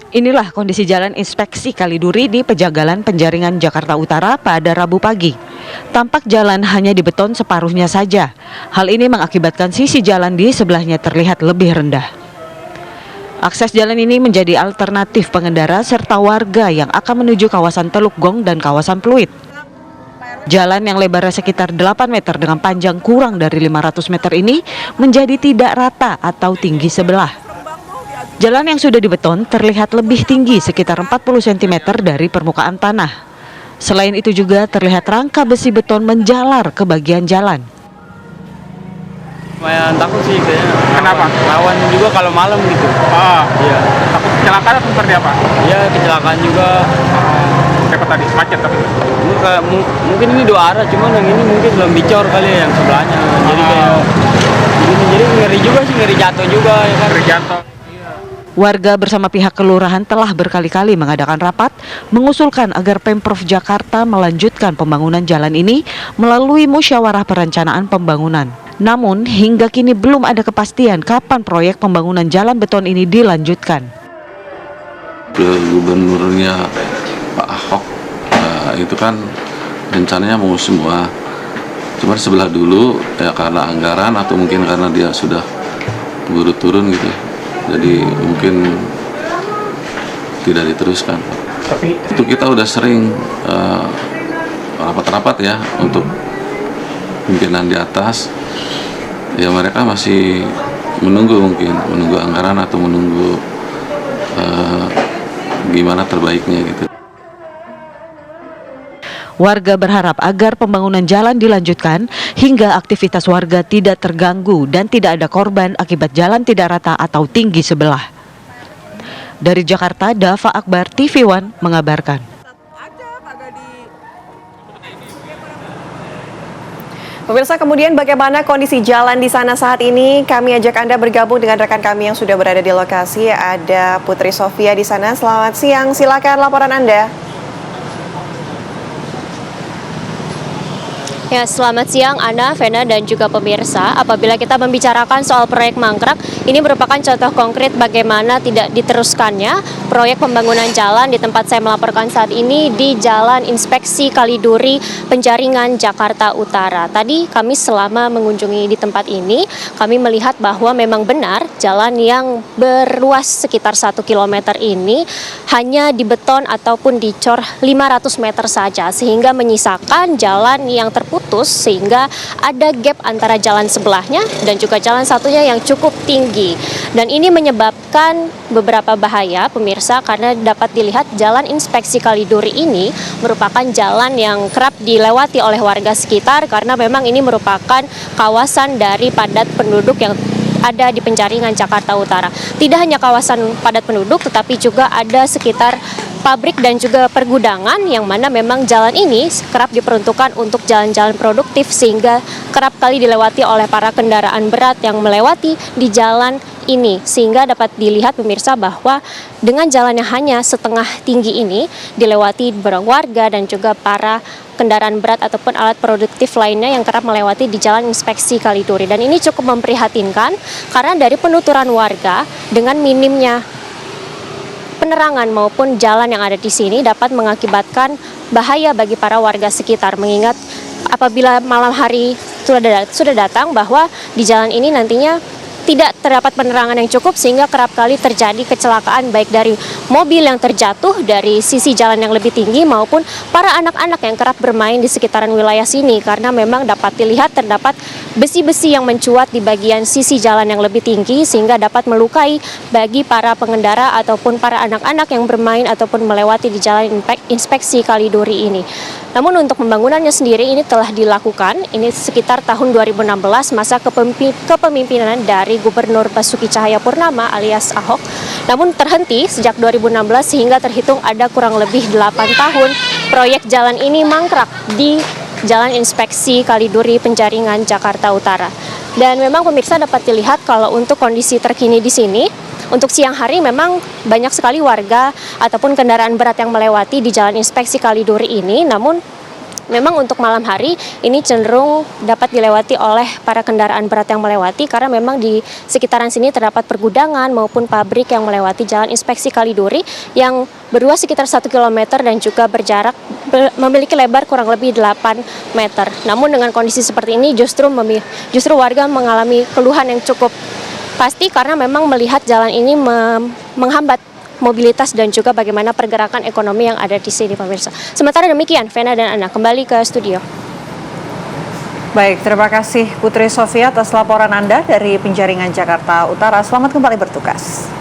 Inilah kondisi jalan inspeksi Kaliduri di Pejagalan Penjaringan, Jakarta Utara pada Rabu pagi. Tampak jalan hanya dibeton separuhnya saja. Hal ini mengakibatkan sisi jalan di sebelahnya terlihat lebih rendah. Akses jalan ini menjadi alternatif pengendara serta warga yang akan menuju kawasan Teluk Gong dan kawasan Pluit. Jalan yang lebarnya sekitar 8 meter dengan panjang kurang dari 500 meter ini menjadi tidak rata atau tinggi sebelah. Jalan yang sudah dibeton terlihat lebih tinggi sekitar 40 cm dari permukaan tanah. Selain itu juga terlihat rangka besi beton menjalar ke bagian jalan. Lumayan takut sih kayaknya. Kenapa? Rawan juga kalau malam gitu. Oh, Iya. takut kecelakaan atau seperti apa? Iya, kecelakaan juga. Siapa tadi? Macet tapi. Mungkin ini dua arah, cuman yang ini mungkin belum dicor kali ya, yang sebelahnya. Jadi kayak begini, jadi ngeri juga sih, ngeri jatuh juga ya kan. Terjatuh. Warga bersama pihak kelurahan telah berkali-kali mengadakan rapat mengusulkan agar Pemprov Jakarta melanjutkan pembangunan jalan ini melalui musyawarah perencanaan pembangunan. Namun hingga kini belum ada kepastian kapan proyek pembangunan jalan beton ini dilanjutkan. Gubernurnya Pak Ahok itu kan rencananya mau semua, cuma sebelah dulu ya karena anggaran atau mungkin karena dia sudah buru turun gitu, jadi mungkin tidak diteruskan. Tapi Itu kita udah sering rapat-rapat ya untuk pimpinan di atas, ya mereka masih menunggu anggaran atau menunggu gimana terbaiknya gitu. Warga berharap agar pembangunan jalan dilanjutkan hingga aktivitas warga tidak terganggu dan tidak ada korban akibat jalan tidak rata atau tinggi sebelah. Dari Jakarta, Dava Akbar, TV One mengabarkan. Pemirsa, kemudian bagaimana kondisi jalan di sana saat ini? Kami ajak Anda bergabung dengan rekan kami yang sudah berada di lokasi. Ada Putri Sofia di sana. Selamat siang, silakan laporan Anda. Ya, selamat siang Ana, Vena, dan juga pemirsa. Apabila kita membicarakan soal proyek mangkrak, ini merupakan contoh konkret bagaimana tidak diteruskannya proyek pembangunan jalan di tempat saya melaporkan saat ini di Jalan Inspeksi Kaliduri, Penjaringan, Jakarta Utara. Tadi kami selama mengunjungi di tempat ini, kami melihat bahwa memang benar jalan yang berluas sekitar 1 km ini hanya dibeton ataupun dicor 500 meter saja, sehingga menyisakan jalan yang terputus sehingga ada gap antara jalan sebelahnya dan juga jalan satunya yang cukup tinggi. Dan ini menyebabkan beberapa bahaya pemirsa, karena dapat dilihat jalan Inspeksi Kaliduri ini merupakan jalan yang kerap dilewati oleh warga sekitar karena memang ini merupakan kawasan dari padat penduduk yang ada di Penjaringan, Jakarta Utara. Tidak hanya kawasan padat penduduk, tetapi juga ada sekitar pabrik dan juga pergudangan yang mana memang jalan ini kerap diperuntukkan untuk jalan-jalan produktif sehingga kerap kali dilewati oleh para kendaraan berat yang melewati di jalan ini, sehingga dapat dilihat pemirsa bahwa dengan jalannya hanya setengah tinggi ini dilewati warga dan juga para kendaraan berat ataupun alat produktif lainnya yang kerap melewati di Jalan Inspeksi Kaliduri. Dan ini cukup memprihatinkan karena dari penuturan warga dengan minimnya penerangan maupun jalan yang ada di sini dapat mengakibatkan bahaya bagi para warga sekitar, mengingat apabila malam hari sudah datang bahwa di jalan ini nantinya tidak terdapat penerangan yang cukup sehingga kerap kali terjadi kecelakaan baik dari mobil yang terjatuh dari sisi jalan yang lebih tinggi maupun para anak-anak yang kerap bermain di sekitaran wilayah sini, karena memang dapat dilihat terdapat besi-besi yang mencuat di bagian sisi jalan yang lebih tinggi sehingga dapat melukai bagi para pengendara ataupun para anak-anak yang bermain ataupun melewati di Jalan Inspeksi Kaliduri ini. Namun untuk pembangunannya sendiri ini telah dilakukan, ini sekitar tahun 2016 masa kepemimpinan dari Gubernur Basuki Cahayapurnama alias Ahok. Namun terhenti sejak 2016 sehingga terhitung ada kurang lebih 8 tahun proyek jalan ini mangkrak di Jalan Inspeksi Kaliduri, Penjaringan, Jakarta Utara. Dan memang pemirsa dapat dilihat kalau untuk kondisi terkini di sini, untuk siang hari memang banyak sekali warga ataupun kendaraan berat yang melewati di Jalan Inspeksi Kaliduri ini, namun memang untuk malam hari ini cenderung dapat dilewati oleh para kendaraan berat yang melewati karena memang di sekitaran sini terdapat pergudangan maupun pabrik yang melewati Jalan Inspeksi Kaliduri yang berluas sekitar 1 km dan juga memiliki lebar kurang lebih 8 meter. Namun dengan kondisi seperti ini justru warga mengalami keluhan yang cukup pasti karena memang melihat jalan ini menghambat mobilitas dan juga bagaimana pergerakan ekonomi yang ada di sini, pemirsa. Sementara demikian, Vena dan Ana kembali ke studio. Baik, terima kasih Putri Sofia atas laporan Anda dari Penjaringan Jakarta Utara. Selamat kembali bertugas.